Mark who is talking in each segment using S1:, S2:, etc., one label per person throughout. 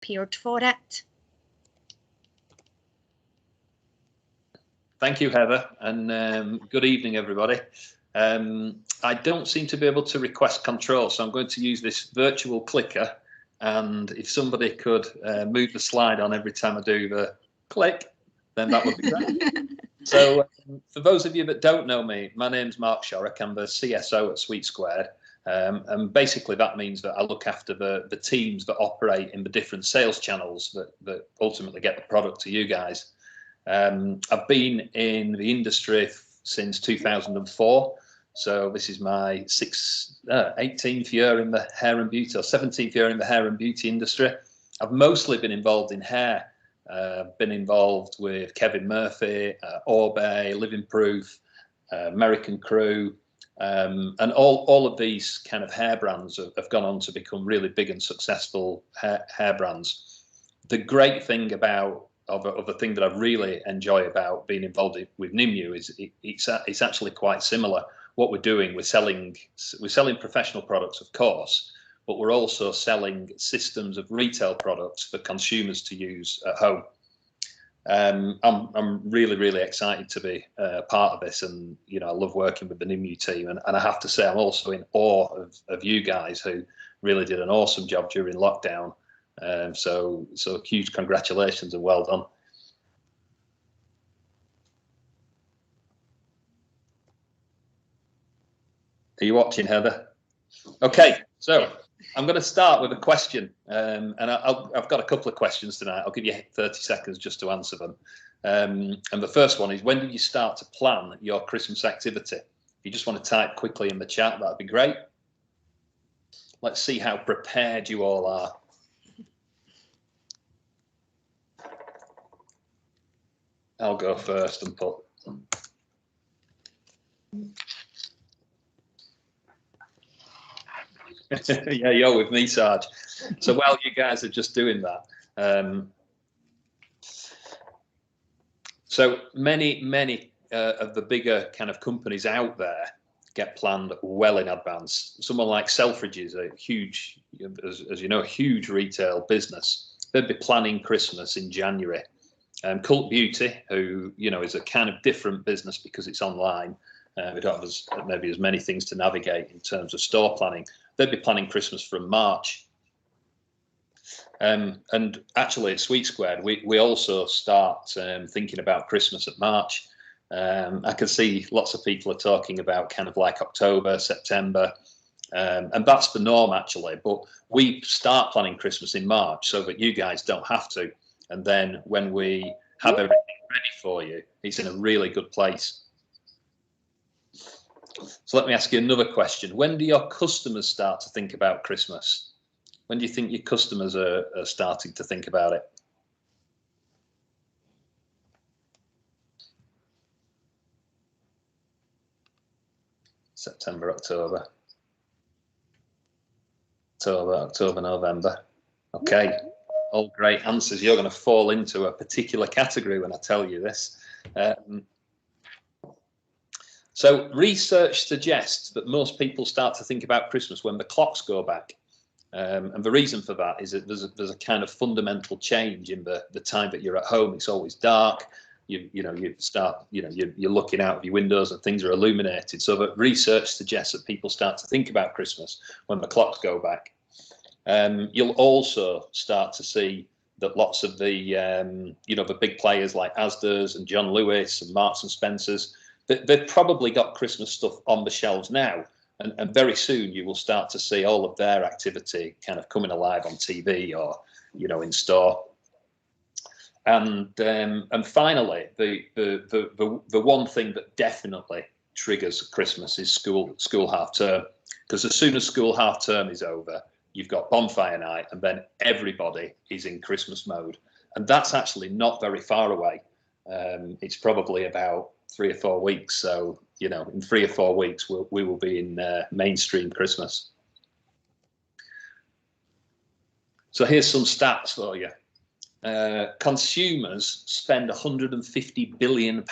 S1: prepared for it.
S2: Thank you, Heather, and good evening, everybody. I don't seem to be able to request control, so I'm going to use this virtual clicker, and if somebody could move the slide on every time I do the click, then that would be great. So for those of you that don't know me, my name's Mark Shorrock. I'm the CSO at Sweet Squared, and basically that means that I look after the teams that operate in the different sales channels that ultimately get the product to you guys. I've been in the industry since 2004, so this is my 18th year in the hair and beauty, or 17th year in the hair and beauty industry. I've mostly been involved in hair. Been involved with Kevin Murphy, Orbe, Living Proof, American Crew, and all of these kind of hair brands have gone on to become really big and successful hair brands. The great thing about the thing that I really enjoy about being involved with Nimue is it's actually quite similar. What we're doing, we're selling professional products, of course, but we're also selling systems of retail products for consumers to use at home. I'm really excited to be part of this, and I love working with the Nimue team, and I have to say I'm also in awe of you guys who really did an awesome job during lockdown. So huge congratulations and well done. Are you watching, Heather? Okay, so I'm going to start with a question, and I've got a couple of questions tonight. I'll give you 30 seconds just to answer them. And the first one is, when did you start to plan your Christmas activity? If you just want to type quickly in the chat, that'd be great. Let's see how prepared you all are. I'll go first and put. Yeah, you're with me, Sarge. So while you guys are just doing that, so many of the bigger kind of companies out there get planned well in advance. Someone like Selfridges is a huge, as you know, a huge retail business. They'd be planning Christmas in January. Cult Beauty, who is a kind of different business because it's online. We don't have maybe as many things to navigate in terms of store planning. They'd be planning Christmas from March. And actually at Sweet Squared, we also start thinking about Christmas at March. I can see lots of people are talking about kind of like October, September, and that's the norm actually. But we start planning Christmas in March so that you guys don't have to. And then when we have everything ready for you, it's in a really good place. So let me ask you another question. When do your customers start to think about Christmas? When do you think your customers are starting to think about it? September, October, November. Okay, all great answers. You're going to fall into a particular category when I tell you this. So research suggests that most people start to think about Christmas when the clocks go back. And the reason for that is that there's a kind of fundamental change in the time that you're at home. It's always dark. You're looking out of your windows and things are illuminated. So that research suggests that people start to think about Christmas when the clocks go back. You'll also start to see that lots of the the big players like Asda's and John Lewis and Marks and Spencer's, they've probably got Christmas stuff on the shelves now, and very soon you will start to see all of their activity kind of coming alive on TV or in store. And finally, the one thing that definitely triggers Christmas is school half term, because as soon as school half term is over, you've got bonfire night, and then everybody is in Christmas mode, and that's actually not very far away. It's probably about 3 or 4 weeks. So, in 3 or 4 weeks, we will be in mainstream Christmas. So here's some stats for you. Consumers spend £150 billion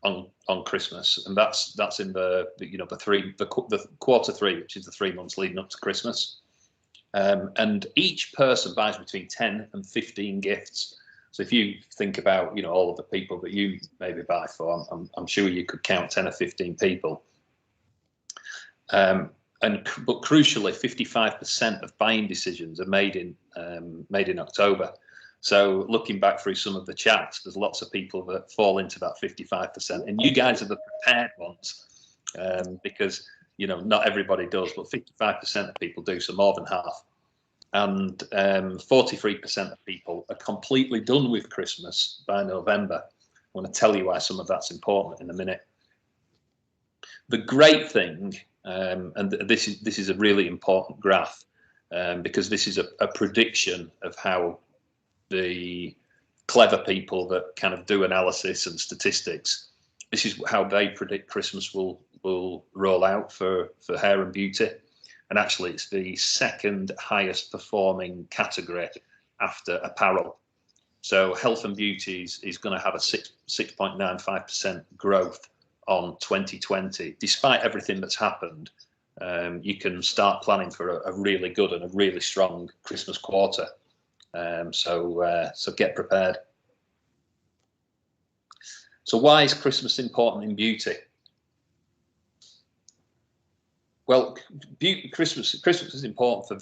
S2: on Christmas, and that's in the quarter three, which is the 3 months leading up to Christmas. And each person buys between 10 and 15 gifts. So if you think about, you know, all of the people that you maybe buy for, I'm sure you could count 10 or 15 people. But crucially, 55% of buying decisions are made in October. So looking back through some of the chats, there's lots of people that fall into that 55%, and you guys are the prepared ones, because, you know, not everybody does, but 55% of people do, so more than half. And 43% of people are completely done with Christmas by November. I want to tell you why some of that's important in a minute. The great thing, and this is a really important graph, because this is a prediction of how the clever people that kind of do analysis and statistics, this is how they predict Christmas will roll out for hair and beauty. And actually, it's the second highest performing category after apparel. So health and beauty is going to have a 6.95% growth on 2020. Despite everything that's happened, you can start planning for a really good and a really strong Christmas quarter. So get prepared. So why is Christmas important in beauty? Well, Christmas is important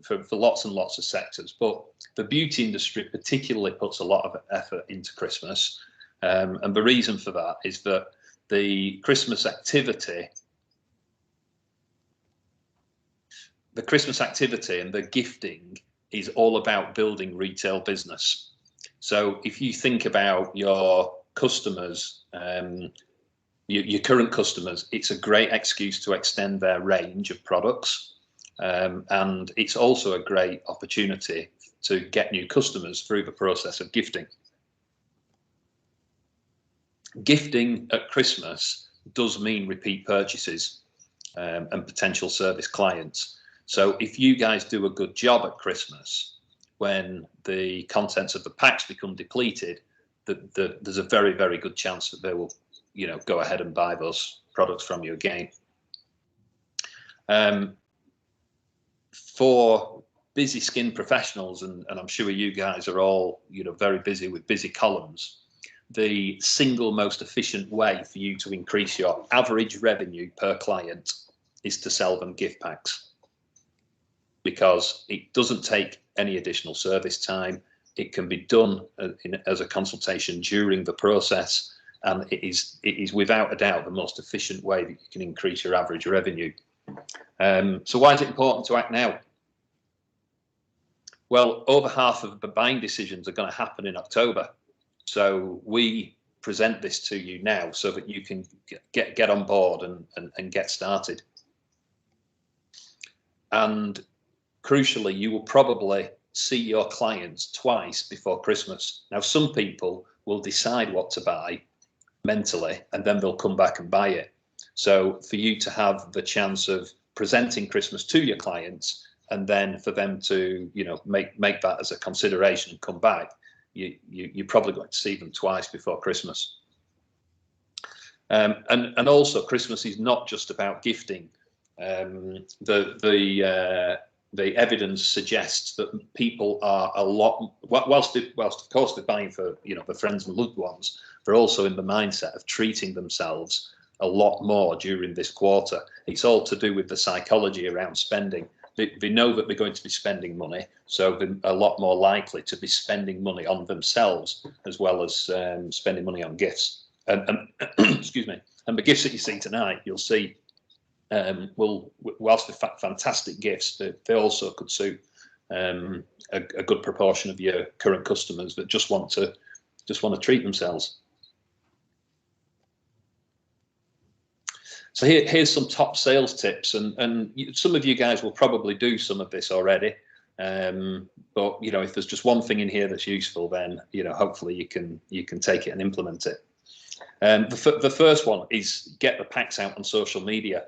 S2: for lots and lots of sectors, but the beauty industry particularly puts a lot of effort into Christmas, and the reason for that is that the Christmas activity and the gifting is all about building retail business. So if you think about your customers, your current customers, it's a great excuse to extend their range of products, and it's also a great opportunity to get new customers through the process of gifting. Gifting at Christmas does mean repeat purchases and potential service clients. So if you guys do a good job at Christmas, when the contents of the packs become depleted, there's a very, very good chance that they will, you know, go ahead and buy those products from you again. For busy skin professionals, and I'm sure you guys are all, you know, very busy with busy columns, the single most efficient way for you to increase your average revenue per client is to sell them gift packs, because it doesn't take any additional service time. It can be done as a consultation during the process, and it is without a doubt the most efficient way that you can increase your average revenue. So why is it important to act now? Well, over half of the buying decisions are going to happen in October. So we present this to you now so that you can get on board and get started. And crucially, you will probably see your clients twice before Christmas. Now, some people will decide what to buy mentally, and then they'll come back and buy it. So for you to have the chance of presenting Christmas to your clients, and then for them to, you know, make that as a consideration and come back, you're probably going to see them twice before Christmas. And also, Christmas is not just about gifting. The evidence suggests that people are a lot, whilst of course they're buying for, you know, for friends and loved ones, they're also in the mindset of treating themselves a lot more during this quarter. It's all to do with the psychology around spending. They know that they're going to be spending money, so they're a lot more likely to be spending money on themselves as well as spending money on gifts. And excuse me. And the gifts that you see tonight, you'll see, whilst they're fantastic gifts, they also could suit a good proportion of your current customers that just want to treat themselves. So here's some top sales tips, and some of you guys will probably do some of this already, but you know, if there's just one thing in here that's useful, then, you know, hopefully you can take it and implement it. The first one is get the packs out on social media.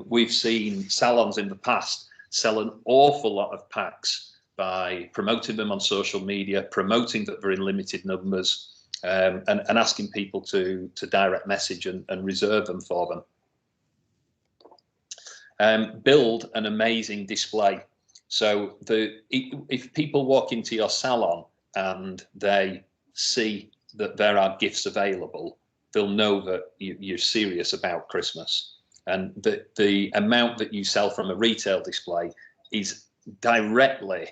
S2: We've seen salons in the past sell an awful lot of packs by promoting them on social media, promoting that they're in limited numbers, and asking people to direct message and reserve them for them. Build an amazing display. So if people walk into your salon and they see that there are gifts available, they'll know that you're serious about Christmas. And the amount that you sell from a retail display is directly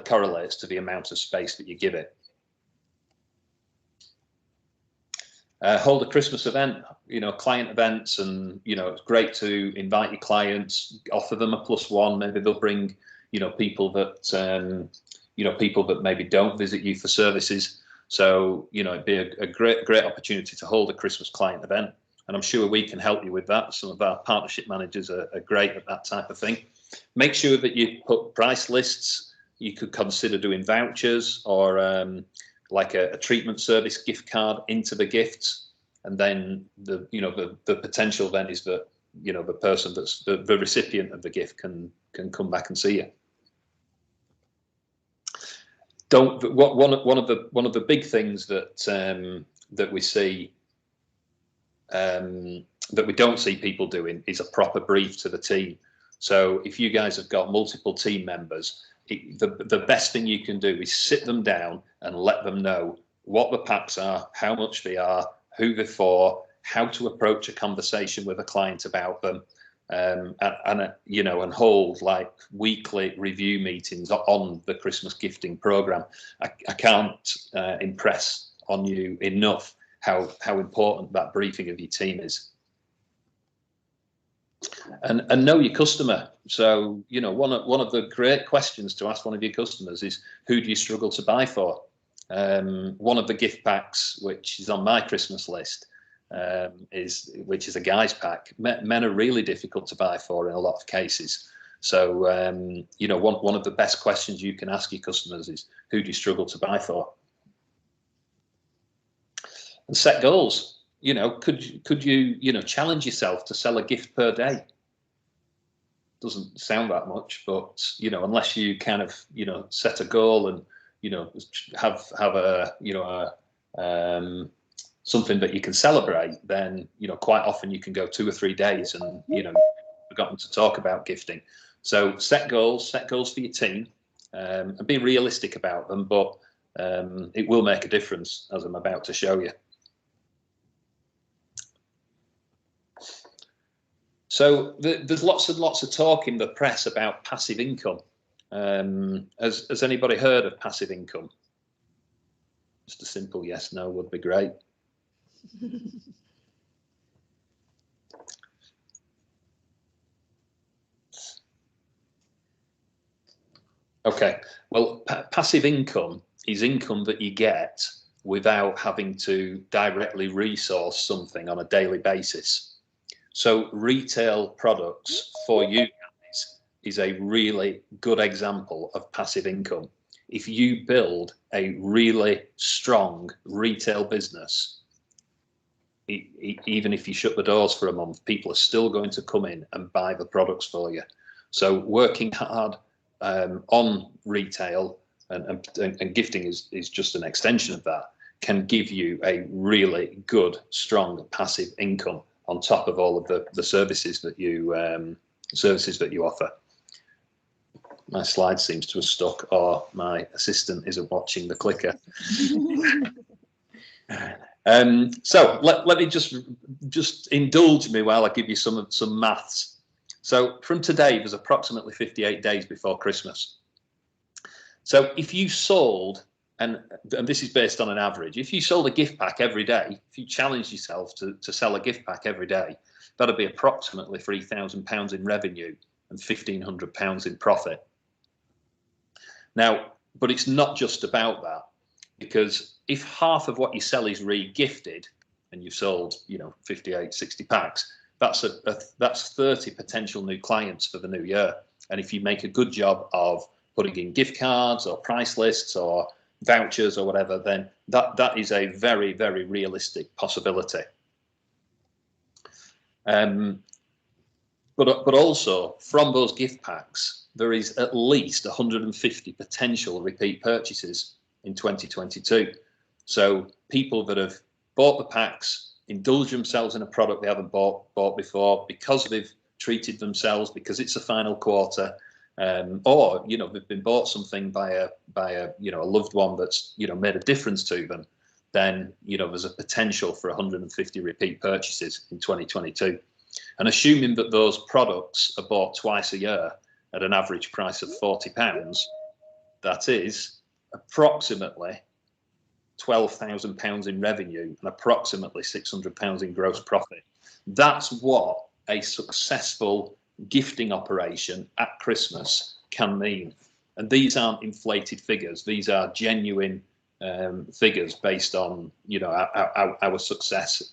S2: correlates to the amount of space that you give it. Hold a Christmas event, client events, and it's great to invite your clients, offer them a +1. Maybe they'll bring people that people that maybe don't visit you for services. So it'd be a great opportunity to hold a Christmas client event, and I'm sure we can help you with that. Some of our partnership managers are great at that type of thing. Make sure that you put price lists. You could consider doing vouchers or like a treatment service gift card into the gifts, and then the potential then is that the person that's the recipient of the gift can come back and see you. One of the big things that we see that we don't see people doing is a proper brief to the team. So if you guys have got multiple team members, the best thing you can do is sit them down and let them know what the packs are, how much they are, who they're for, how to approach a conversation with a client about them, and hold like weekly review meetings on the Christmas gifting program. I can't impress on you enough how important that briefing of your team is. And know your customer. So one of the great questions to ask one of your customers is, who do you struggle to buy for? One of the gift packs which is on my Christmas list which is a guy's pack. Men are really difficult to buy for in a lot of cases. So one of the best questions you can ask your customers is, who do you struggle to buy for? And set goals. Could you challenge yourself to sell a gift per day? Doesn't sound that much, but unless you kind of set a goal and have a something that you can celebrate, then quite often you can go 2 or 3 days and forgotten to talk about gifting. So set goals for your team, and be realistic about them, but it will make a difference, as I'm about to show you. So there's lots and lots of talk in the press about passive income. Has anybody heard of passive income? Just a simple yes, no would be great. Okay, well, passive income is income that you get without having to directly resource something on a daily basis. So retail products for you guys is a really good example of passive income. If you build a really strong retail business, even if you shut the doors for a month, people are still going to come in and buy the products for you. So working hard on retail and gifting is just an extension of that, can give you a really good, strong passive income on top of all of the services that you offer. My slide seems to have stuck, or my assistant isn't watching the clicker. So let me just indulge me while I give you some maths. So from today, there's approximately 58 days before Christmas. So if you sold, and this is based on an average, if you sold a gift pack every day, if you challenged yourself to sell a gift pack every day, that'd be approximately £3,000 in revenue and £1,500 in profit. Now, but it's not just about that, because if half of what you sell is re-gifted and you've sold 58, 60 packs, that's 30 potential new clients for the new year. And if you make a good job of putting in gift cards or price lists or vouchers or whatever, then that is a very, very realistic possibility. But also from those gift packs, there is at least 150 potential repeat purchases in 2022. So people that have bought the packs, indulged themselves in a product they haven't bought before, because they've treated themselves because it's a final quarter, or they've been bought something by a a loved one that's made a difference to them, then there's a potential for 150 repeat purchases in 2022. And assuming that those products are bought twice a year at an average price of £40, that is approximately £12,000 in revenue and approximately £600 in gross profit. That's what a successful gifting operation at Christmas can mean. And these aren't inflated figures. These are genuine figures based on our success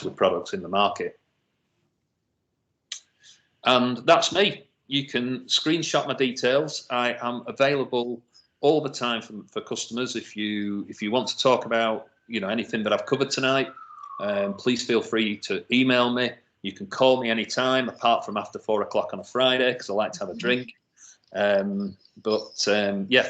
S2: with products in the market. And that's me. You can screenshot my details. I am available all the time for customers. If you want to talk about anything that I've covered tonight, please feel free to email me. You can call me anytime, apart from after 4 o'clock on a Friday, because I like to have a drink. Yeah.